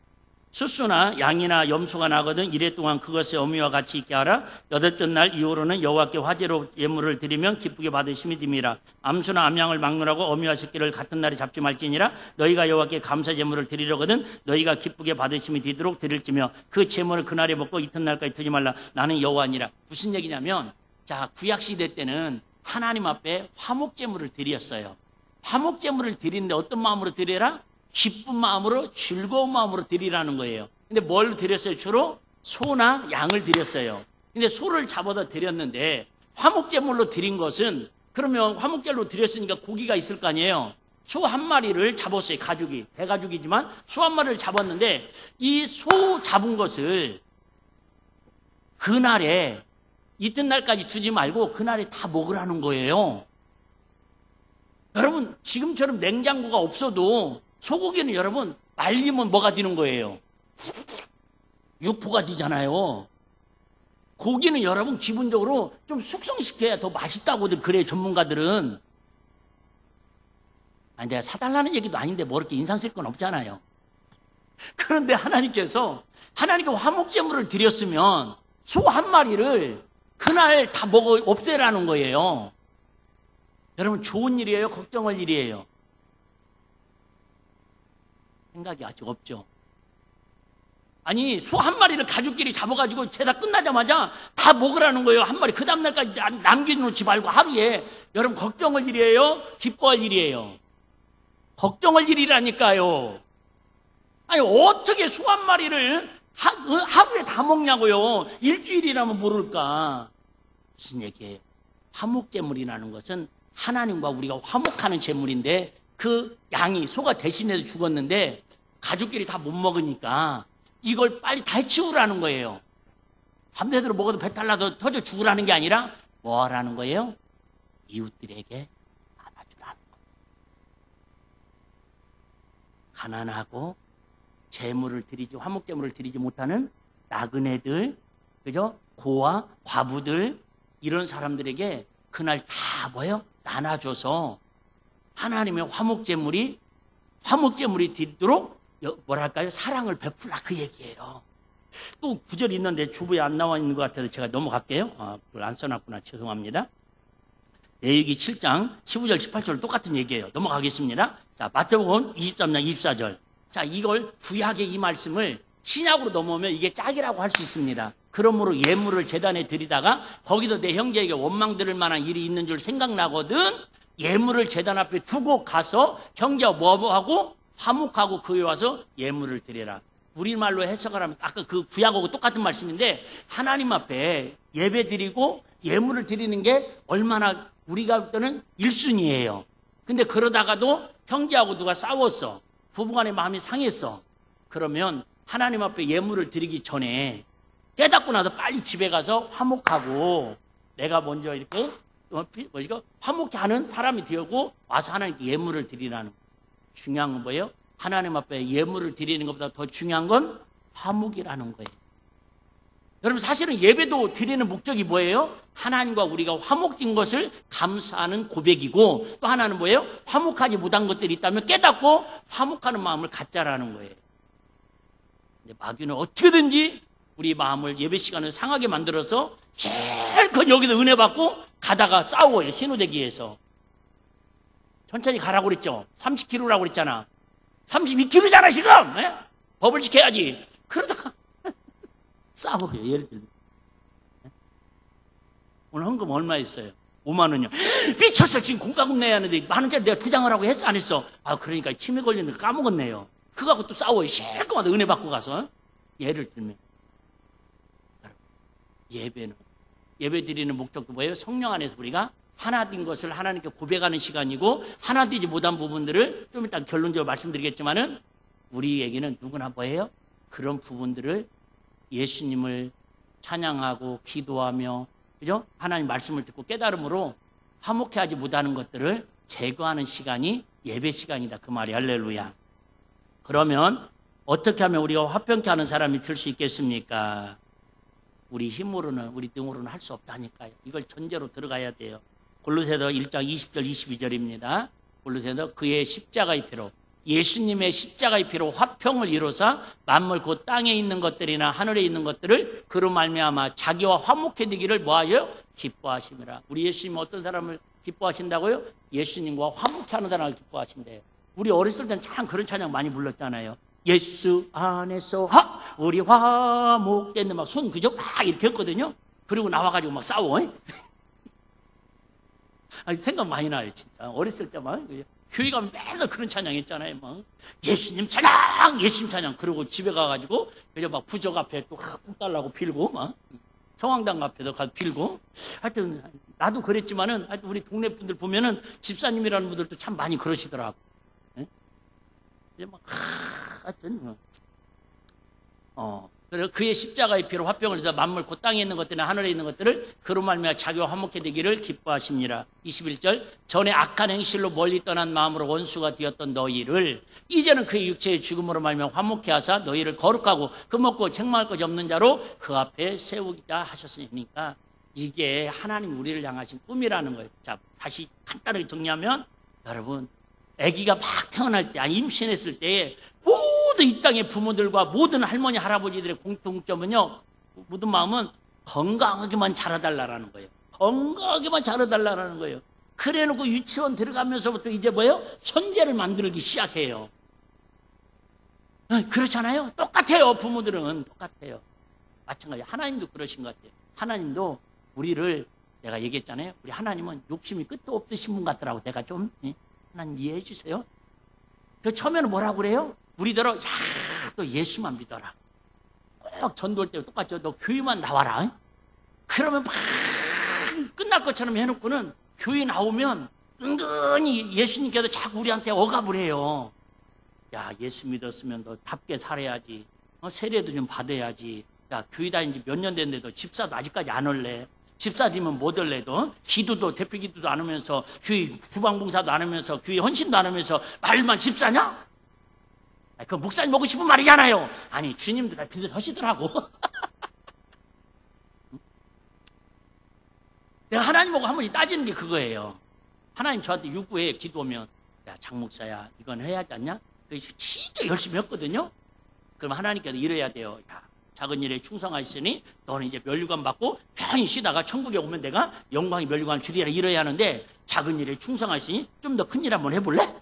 수수나 양이나 염소가 나거든 이래 동안 그것의 어미와 같이 있게 하라. 여덟째 날 이후로는 여호와께 화제로 예물을 드리면 기쁘게 받으심이 됨이라. 암수나 암양을 막느라고 어미와 새끼를 같은 날에 잡지 말지니라. 너희가 여호와께 감사 제물을 드리려거든 너희가 기쁘게 받으심이 되도록 드릴지며 그 제물을 그날에 먹고 이튿날까지 두지 말라. 나는 여호와니라. 무슨 얘기냐면 자 구약시대 때는 하나님 앞에 화목제물을 드렸어요. 화목제물을 드리는데 어떤 마음으로 드려라? 기쁜 마음으로 즐거운 마음으로 드리라는 거예요. 근데 뭘 드렸어요? 주로 소나 양을 드렸어요. 근데 소를 잡아다 드렸는데 화목제물로 드린 것은 그러면 화목제물로 드렸으니까 고기가 있을 거 아니에요. 소 한 마리를 잡았어요. 가죽이 대가죽이지만 소 한 마리를 잡았는데 이 소 잡은 것을 그날에 이튿날까지 두지 말고 그날에 다 먹으라는 거예요. 여러분 지금처럼 냉장고가 없어도 소고기는 여러분 말리면 뭐가 되는 거예요? 육포가 되잖아요. 고기는 여러분 기본적으로 좀 숙성시켜야 더 맛있다고들 그래요. 전문가들은. 아니 내가 사달라는 얘기도 아닌데 뭐 이렇게 인상 쓸 건 없잖아요. 그런데 하나님께서 하나님께 화목제물을 드렸으면 소 한 마리를 그날 다 먹어 없애라는 거예요. 여러분 좋은 일이에요? 걱정할 일이에요? 생각이 아직 없죠. 아니 소 한 마리를 가족끼리 잡아가지고 제사 끝나자마자 다 먹으라는 거예요. 한 마리 그 다음날까지 남겨놓지 말고 하루에. 여러분 걱정할 일이에요? 기뻐할 일이에요? 걱정할 일이라니까요. 아니 어떻게 소 한 마리를 하루에 다 먹냐고요. 일주일이라면 모를까. 무슨 얘기예요? 화목제물이라는 것은 하나님과 우리가 화목하는 제물인데 그 양이 소가 대신해서 죽었는데 가족끼리 다 못 먹으니까 이걸 빨리 다 해치우라는 거예요. 밤새도록 먹어도 배탈 나서 터져 죽으라는 게 아니라 뭐 하라는 거예요? 이웃들에게 나눠주라는 거예요. 가난하고 제물을 드리지 화목제물을 드리지 못하는 나그네들, 그죠? 고아, 과부들 이런 사람들에게 그날 다 뭐예요? 나눠줘서 하나님의 화목제물이 되도록 뭐랄까요? 사랑을 베풀라 그 얘기예요. 또 구절이 있는데 주부에 안 나와 있는 것 같아서 제가 넘어갈게요. 그걸 안 써놨구나. 죄송합니다. 레위기 7장 15절 18절 똑같은 얘기예요. 넘어가겠습니다. 자, 마태복음 23장 24절. 자, 이걸 구약의 이 말씀을 신약으로 넘어오면 이게 짝이라고 할 수 있습니다. 그러므로 예물을 제단에 드리다가 거기도 내 형제에게 원망 들을 만한 일이 있는 줄 생각나거든 예물을 제단 앞에 두고 가서 형제와 뭐하고 화목하고 그에 와서 예물을 드려라. 우리말로 해석을 하면 아까 그 구약하고 똑같은 말씀인데 하나님 앞에 예배 드리고 예물을 드리는 게 얼마나 우리가 볼 때는 1순위예요. 근데 그러다가도 형제하고 누가 싸웠어. 부부간의 마음이 상했어. 그러면 하나님 앞에 예물을 드리기 전에 깨닫고 나서 빨리 집에 가서 화목하고 내가 먼저 이렇게 화목해 하는 사람이 되고 와서 하나님께 예물을 드리라는 거예요. 중요한 건 뭐예요? 하나님 앞에 예물을 드리는 것보다 더 중요한 건 화목이라는 거예요. 여러분 사실은 예배도 드리는 목적이 뭐예요? 하나님과 우리가 화목된 것을 감사하는 고백이고 또 하나는 뭐예요? 화목하지 못한 것들이 있다면 깨닫고 화목하는 마음을 갖자라는 거예요. 근데 마귀는 어떻게든지 우리 마음을 예배 시간을 상하게 만들어서 실컷 여기서 은혜 받고 가다가 싸워요. 신호대기에서. 천천히 가라고 그랬죠. 30km라고 그랬잖아. 32km잖아 지금. 네? 법을 지켜야지. 그러다가 싸워요. 예를 들면 오늘 헌금 얼마 있어요? 5만 원이요. 미쳤어. 지금 공과금 내야 하는데 만 원짜리 내가 2장을 하고 했어 안 했어? 아 그러니까 치매 걸리는 거 까먹었네요. 그거 갖고 또 싸워요. 실컷 은혜 받고 가서. 예를 들면 예배는 예배 드리는 목적도 뭐예요? 성령 안에서 우리가 하나 된 것을 하나님께 고백하는 시간이고 하나 되지 못한 부분들을 좀 이따 결론적으로 말씀드리겠지만은 우리에게는 누구나 뭐예요? 그런 부분들을 예수님을 찬양하고 기도하며 그죠? 하나님 말씀을 듣고 깨달음으로 화목해하지 못하는 것들을 제거하는 시간이 예배 시간이다. 그 말이 할렐루야. 그러면 어떻게 하면 우리가 화평케 하는 사람이 될 수 있겠습니까? 우리 힘으로는 우리 등으로는 할 수 없다니까요. 이걸 전제로 들어가야 돼요. 골로새서 1장 20절 22절입니다. 골로새서 그의 십자가의 피로 예수님의 십자가의 피로 화평을 이루사 만물 곧 땅에 있는 것들이나 하늘에 있는 것들을 그로 말미암아 자기와 화목해 되기를 뭐하여? 기뻐하심이라. 우리 예수님은 어떤 사람을 기뻐하신다고요? 예수님과 화목해 하는 사람을 기뻐하신대요. 우리 어렸을 때는 참 그런 찬양 많이 불렀잖아요. 예수 안에서 우리 화목됐는 막 손 그죠? 막 이렇게 했거든요. 그리고 나와가지고 막 싸워. 아니, 생각 많이 나요 진짜. 어렸을 때만 교회 가면 맨날 그런 찬양 했잖아요. 막 예수님 찬양, 예수님 찬양. 그리고 집에 가가지고 그냥 막 부적 앞에 또 푹 달라고 빌고 막 성황당 앞에도 가서 빌고. 하여튼 나도 그랬지만은 하여튼 우리 동네 분들 보면은 집사님이라는 분들도 참 많이 그러시더라고. 막 하여튼 그래 그의 십자가의 피로 화평을 해서 만물 곧 땅에 있는 것들이나 하늘에 있는 것들을 그로 말미암아 자기와 화목해 되기를 기뻐하십니다. 21절 전에 악한 행실로 멀리 떠난 마음으로 원수가 되었던 너희를 이제는 그의 육체의 죽음으로 말미암아 화목해 하사 너희를 거룩하고 금없고 책망할 것이 없는 자로 그 앞에 세우기자 하셨으니까 이게 하나님 우리를 향하신 꿈이라는 거예요. 자 다시 간단하게 정리하면 여러분 아기가 막 태어날 때, 임신했을 때 모든 이 땅의 부모들과 모든 할머니, 할아버지들의 공통점은요. 모든 마음은 건강하게만 자라달라는 거예요. 건강하게만 자라달라는 거예요. 그래놓고 유치원 들어가면서부터 이제 뭐예요? 천재를 만들기 시작해요. 그렇잖아요? 똑같아요. 부모들은 똑같아요. 마찬가지. 하나님도 그러신 것 같아요. 하나님도 우리를 내가 얘기했잖아요. 우리 하나님은 욕심이 끝도 없으신 분 같더라고. 내가 좀 하나님 이해해 주세요. 그 처음에는 뭐라고 그래요? 우리더러 너 예수만 믿어라. 꼭 전도할 때 똑같죠. 너 교회만 나와라. 그러면 막 끝날 것처럼 해놓고는 교회 나오면 은근히 예수님께서 자꾸 우리한테 억압을 해요. 야 예수 믿었으면 너 답게 살아야지. 세례도 좀 받아야지. 야 교회 다닌 지 몇 년 됐는데도 집사도 아직까지 안 올래. 집사 되면 못 할래도 기도도 대표 기도도 안 하면서 교회 주방봉사도 안 하면서 교회 헌신도 안 하면서 말만 집사냐? 그 목사님 먹고 싶은 말이잖아요. 아니 주님도 다 비슷 하시더라고. 내가 하나님 보고 한 번씩 따지는 게 그거예요. 하나님 저한테 유구에 기도하면 야 장목사야 이건 해야지 않냐? 진짜 열심히 했거든요. 그럼 하나님께서 이래야 돼요. 야 작은 일에 충성하시니 너는 이제 면류관 받고 편히 쉬다가 천국에 오면 내가 영광의 면류관을 주리라 이래야 하는데 작은 일에 충성하시니 좀 더 큰 일 한번 해볼래?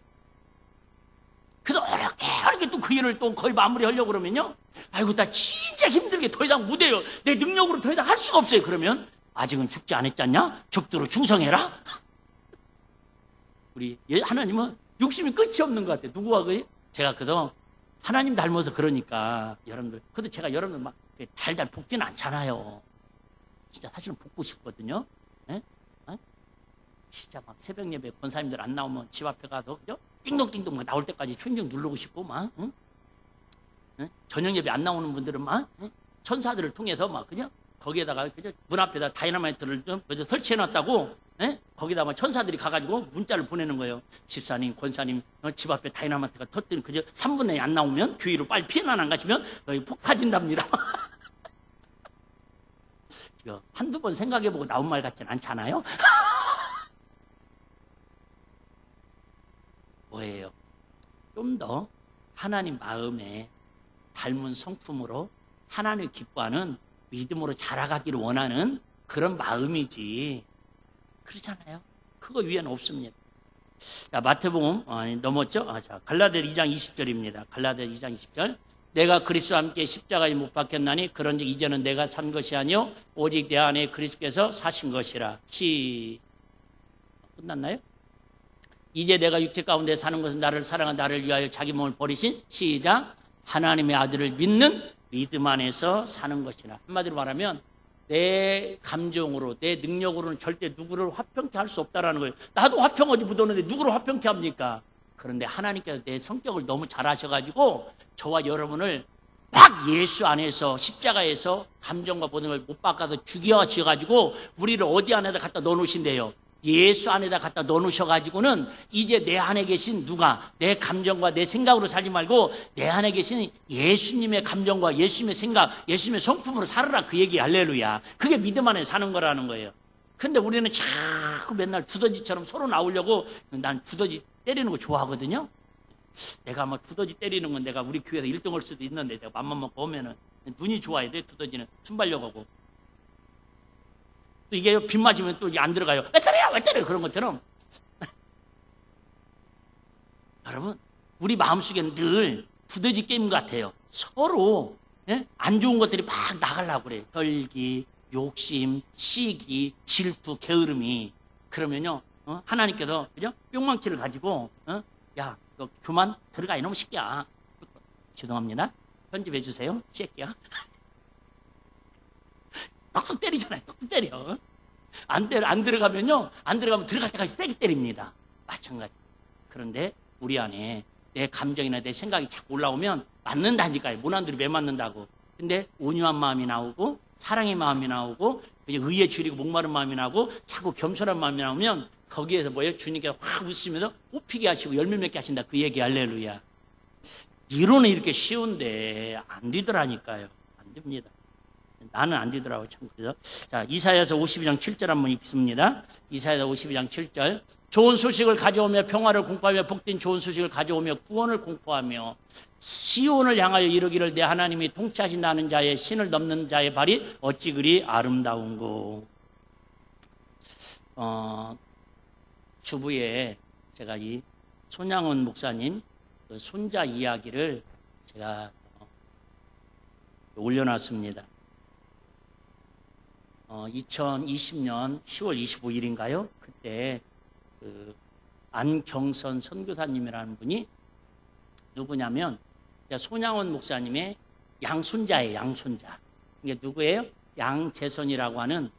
그래서 어렵게 또 그 일을 또 거의 마무리하려고 그러면요. 아이고 나 진짜 힘들게 더 이상 못해요. 내 능력으로 더 이상 할 수가 없어요. 그러면 아직은 죽지 않았지 않냐? 죽도록 충성해라. 우리 하나님은 욕심이 끝이 없는 것 같아요. 누구와 그래요? 제가 그도 하나님 닮아서 그러니까 여러분들 그래도 제가 여러분들 막 달달 볶지는 않잖아요. 진짜 사실은 볶고 싶거든요. 네? 진짜 막 새벽 예배 권사님들 안 나오면 집 앞에 가서 그죠? 띵동띵동 막 나올 때까지 초인종 누르고 싶고 막 응? 응? 저녁 예배 안 나오는 분들은 막 응? 천사들을 통해서 막 그죠? 거기에다가 그죠? 문 앞에다 다이너마이트를 좀 설치해놨다고 거기다 막 천사들이 가가지고 문자를 보내는 거예요. 집사님, 권사님, 집 앞에 다이너마이트가 터뜨린 그저 3분 내에 안 나오면 교회로 빨리 피해나 안 가시면 여기 폭파진답니다. 한두 번 생각해보고 나온 말 같진 않잖아요. 뭐예요? 좀 더 하나님 마음에 닮은 성품으로 하나님을 기뻐하는 믿음으로 자라가기를 원하는 그런 마음이지. 그렇잖아요. 그거 위에는 없습니다. 자, 마태복음 넘었죠? 자, 갈라디아 2장 20절입니다. 갈라디아 2장 20절. 내가 그리스도와 함께 십자가에 못 박혔나니 그런즉 이제는 내가 산 것이 아니요 오직 내 안에 그리스도께서 사신 것이라. 끝났나요? 이제 내가 육체 가운데 사는 것은 나를 사랑한 나를 위하여 자기 몸을 버리신 시작 하나님의 아들을 믿는 믿음 안에서 사는 것이라. 한마디로 말하면 내 감정으로 내 능력으로는 절대 누구를 화평케 할 수 없다라는 거예요. 나도 화평 어디 묻었는데 누구를 화평케 합니까? 그런데 하나님께서 내 성격을 너무 잘 아셔가지고 저와 여러분을 확 예수 안에서 십자가에서 감정과 모든 걸 못 바꿔서 죽여주셔가지고 우리를 어디 안에다 갖다 넣어놓으신대요. 예수 안에다 갖다 넣어놓으셔가지고는 이제 내 안에 계신 누가 내 감정과 내 생각으로 살지 말고 내 안에 계신 예수님의 감정과 예수님의 생각, 예수님의 성품으로 살아라 그 얘기 할렐루야. 그게 믿음 안에 사는 거라는 거예요. 근데 우리는 자꾸 맨날 두더지처럼 서로 나오려고 난 두더지 때리는 거 좋아하거든요. 내가 막 두더지 때리는 건 내가 우리 교회에서 1등 할 수도 있는데 내가 맘만 먹고 오면은 눈이 좋아야 돼. 두더지는 순발력 하고 또 이게 빗 맞으면 또 안 들어가요. 왜 때려요? 왜 때려요? 그런 것처럼 여러분 우리 마음속에는 늘 두더지 게임 같아요. 서로 안 좋은 것들이 막 나가려고 그래요. 혈기, 욕심, 시기, 질투, 게으름이. 그러면요 하나님께서 그죠? 뿅망치를 가지고 야 너 그만 들어가 이놈 새끼야. 죄송합니다. 편집해 주세요. 새끼야. 톡톡 때리잖아요. 톡톡 때려. 안 들어가면요. 안 들어가면 들어갈 때까지 세게 때립니다. 마찬가지. 그런데 우리 안에 내 감정이나 내 생각이 자꾸 올라오면 맞는다니까요. 모난들이 왜 맞는다고. 근데 온유한 마음이 나오고 사랑의 마음이 나오고 이제 의에 줄이고 목마른 마음이 나오고 자꾸 겸손한 마음이 나오면 거기에서 뭐예요? 주님께서 확 웃으면서 뽑히게 하시고 열매 맺게 하신다. 그 얘기 할렐루야. 이론은 이렇게 쉬운데 안 되더라니까요. 안 됩니다. 나는 안 되더라고요. 참 그래서 자 이사야서 52장 7절 한번 읽습니다. 이사야서 52장 7절. 좋은 소식을 가져오며 평화를 공포하며 복된 좋은 소식을 가져오며 구원을 공포하며 시온을 향하여 이르기를 내 하나님이 통치하신다는 자의 신을 넘는 자의 발이 어찌 그리 아름다운고. 주부에 제가 이 손양원 목사님 그 손자 이야기를 제가 올려놨습니다. 2020년 10월 25일인가요? 그때 그 안경선 선교사님이라는 분이 누구냐면 손양원 목사님의 양손자예요. 양손자. 이게 누구예요? 양재선이라고 하는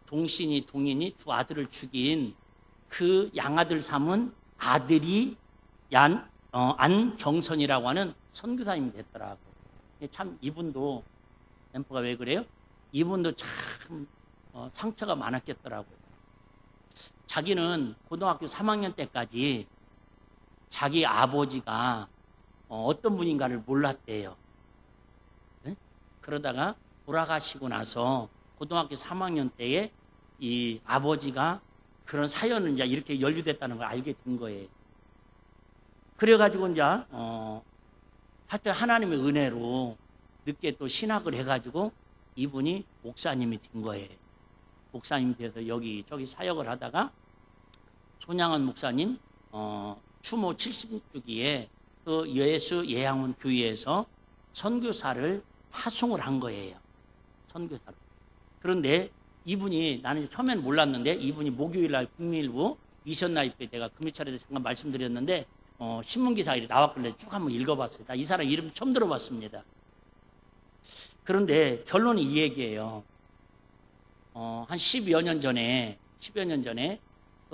동신이 동인이 두 아들을 죽인 그 양아들 삼은 아들이 안경선이라고 하는 선교사님이 됐더라고. 참 이분도 엠프가 왜 그래요? 이분도 참 상처가 많았겠더라고요. 자기는 고등학교 3학년 때까지 자기 아버지가 어떤 분인가를 몰랐대요. 네? 그러다가 돌아가시고 나서 고등학교 3학년 때에 이 아버지가 그런 사연을 이제 이렇게 연루됐다는 걸 알게 된 거예요. 그래가지고 이제 하여튼 하나님의 은혜로 늦게 또 신학을 해가지고 이분이 목사님이 된 거예요. 목사님이 돼서 여기저기 사역을 하다가 손양원 목사님 추모 70주기에 그 예수 예양원 교회에서 선교사를 파송을 한 거예요. 선교사를. 그런데 이분이 나는 처음에는 몰랐는데 이분이 목요일날 국민일보 미션라이프에 내가 금요일에 잠깐 말씀드렸는데 신문기사가 이렇게 나왔길래 쭉 한번 읽어봤어요. 나 이 사람 이름 처음 들어봤습니다. 그런데 결론이 이 얘기예요. 한 10여 년 전에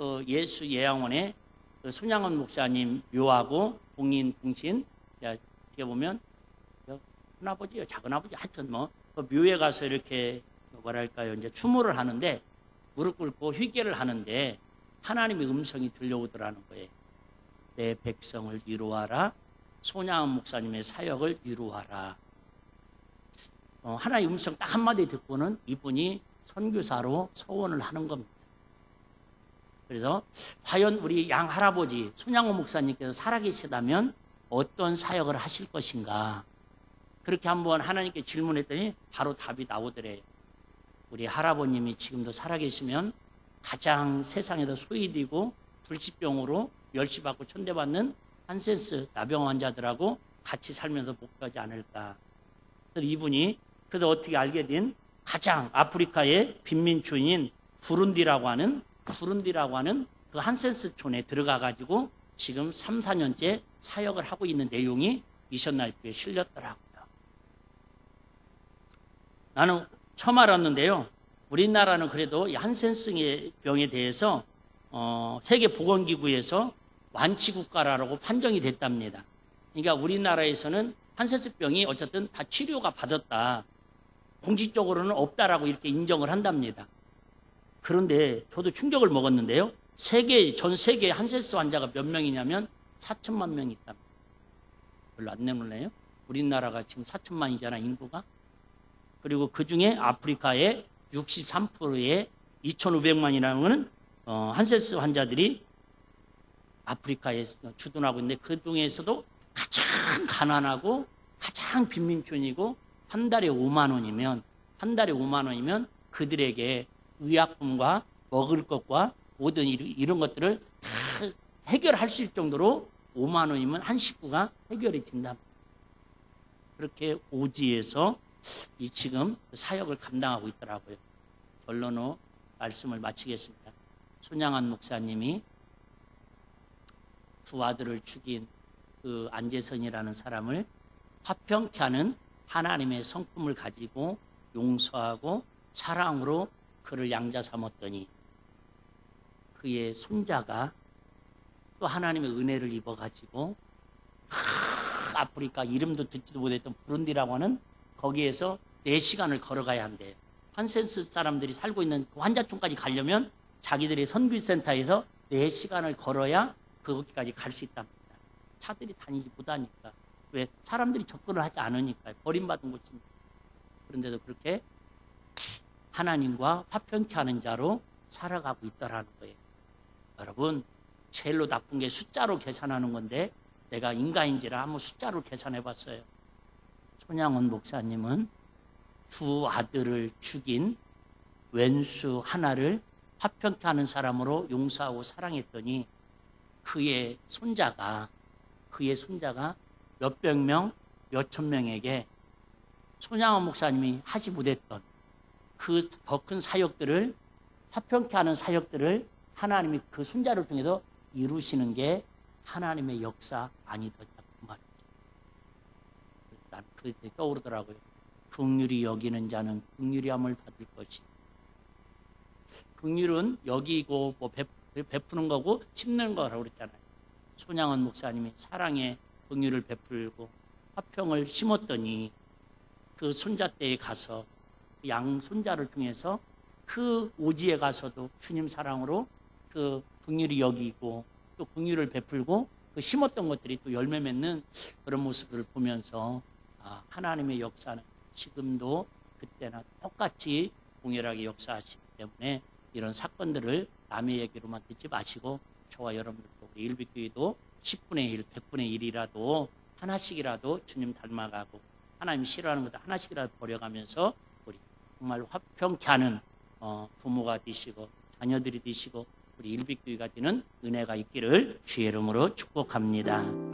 그 예수 예양원에 그 손양원 목사님 묘하고 공인 공신, 어떻게 보면 큰아버지요, 작은아버지, 하여튼 그 묘에 가서 이렇게 뭐랄까요, 이제 추모를 하는데 무릎 꿇고 회개를 하는데 하나님의 음성이 들려오더라는 거예요. 내 백성을 위로하라. 손양원 목사님의 사역을 위로하라. 하나의 음성 딱 한마디 듣고는 이분이 선교사로 서원을 하는 겁니다. 그래서 과연 우리 양 할아버지 손양원 목사님께서 살아계시다면 어떤 사역을 하실 것인가, 그렇게 한번 하나님께 질문했더니 바로 답이 나오더래요. 우리 할아버님이 지금도 살아계시면 가장 세상에서 소외되고 불치병으로 멸시받고 천대받는 한센스 나병 환자들하고 같이 살면서 복하지 않을까. 그래서 이분이 그래서 어떻게 알게 된 가장 아프리카의 빈민촌인 부룬디라고 하는 그 한센스촌에 들어가가지고 지금 3, 4년째 사역을 하고 있는 내용이 미션날교에 실렸더라고요. 나는 처음 알았는데요. 우리나라는 그래도 이 한센스 병에 대해서 세계보건기구에서 완치국가라고 판정이 됐답니다. 그러니까 우리나라에서는 한센스 병이 어쨌든 다 치료가 받았다, 공식적으로는 없다라고 이렇게 인정을 한답니다. 그런데 저도 충격을 먹었는데요. 전 세계 한센스 환자가 몇 명이냐면 4천만 명이 있답니다. 별로 안 내놓네요. 우리나라가 지금 4천만이잖아, 인구가. 그리고 그 중에 아프리카의 63%의 2,500만이라는 것은 한센스 환자들이 아프리카에 주둔하고 있는데, 그 중에서도 가장 가난하고 가장 빈민촌이고 한 달에 5만 원이면 그들에게 의약품과 먹을 것과 모든 이런 것들을 다 해결할 수 있을 정도로 5만 원이면 한 식구가 해결이 된다. 그렇게 오지에서 지금 사역을 감당하고 있더라고요. 결론으로 말씀을 마치겠습니다. 손양원 목사님이 두 아들을 죽인 그 안재선이라는 사람을 화평케 하는 하나님의 성품을 가지고 용서하고 사랑으로 그를 양자 삼았더니 그의 손자가 또 하나님의 은혜를 입어가지고 아프리카 이름도 듣지도 못했던 부룬디라고 하는 거기에서 4시간을 걸어가야 한대요. 한센스 사람들이 살고 있는 그 환자촌까지 가려면 자기들의 선교센터에서 4시간을 걸어야 거기까지 갈 수 있답니다. 차들이 다니지 못하니까. 왜? 사람들이 접근을 하지 않으니까. 버림받은 곳입니다. 그런데도 그렇게 하나님과 화평케 하는 자로 살아가고 있더라는 거예요. 여러분, 제일로 나쁜 게 숫자로 계산하는 건데 내가 인간인지라 한번 숫자로 계산해 봤어요. 손양원 목사님은 두 아들을 죽인 왼수 하나를 화평케 하는 사람으로 용서하고 사랑했더니 그의 손자가 몇백 명, 몇천 명에게 손양원 목사님이 하지 못했던 그 더 큰 사역들을, 화평케 하는 사역들을 하나님이 그 손자를 통해서 이루시는 게 하나님의 역사 아니더냐 그 말이죠. 난 그게 떠오르더라고요. 긍휼히 여기는 자는 긍휼히함을 받을 것이. 긍휼은 여기고 뭐 베푸는 거고 심는 거라고 그랬잖아요. 손양원 목사님이 사랑의 긍휼을 베풀고 화평을 심었더니 그 손자 때에 가서 양 손자를 통해서 그 오지에 가서도 주님 사랑으로 그 긍휼히 여기고 또 긍휼을 베풀고 그 심었던 것들이 또 열매 맺는 그런 모습을 보면서 하나님의 역사는 지금도 그때나 똑같이 공혈하게 역사하시기 때문에 이런 사건들을 남의 얘기로만 듣지 마시고 저와 여러분들도 우리 일빛교회도 10분의 1, 100분의 1이라도 하나씩이라도 주님 닮아가고 하나님 싫어하는 것도 하나씩이라도 버려가면서 우리 정말 화평케 하는 부모가 되시고 자녀들이 되시고 우리 일빛교회가 되는 은혜가 있기를 주의 이름으로 축복합니다.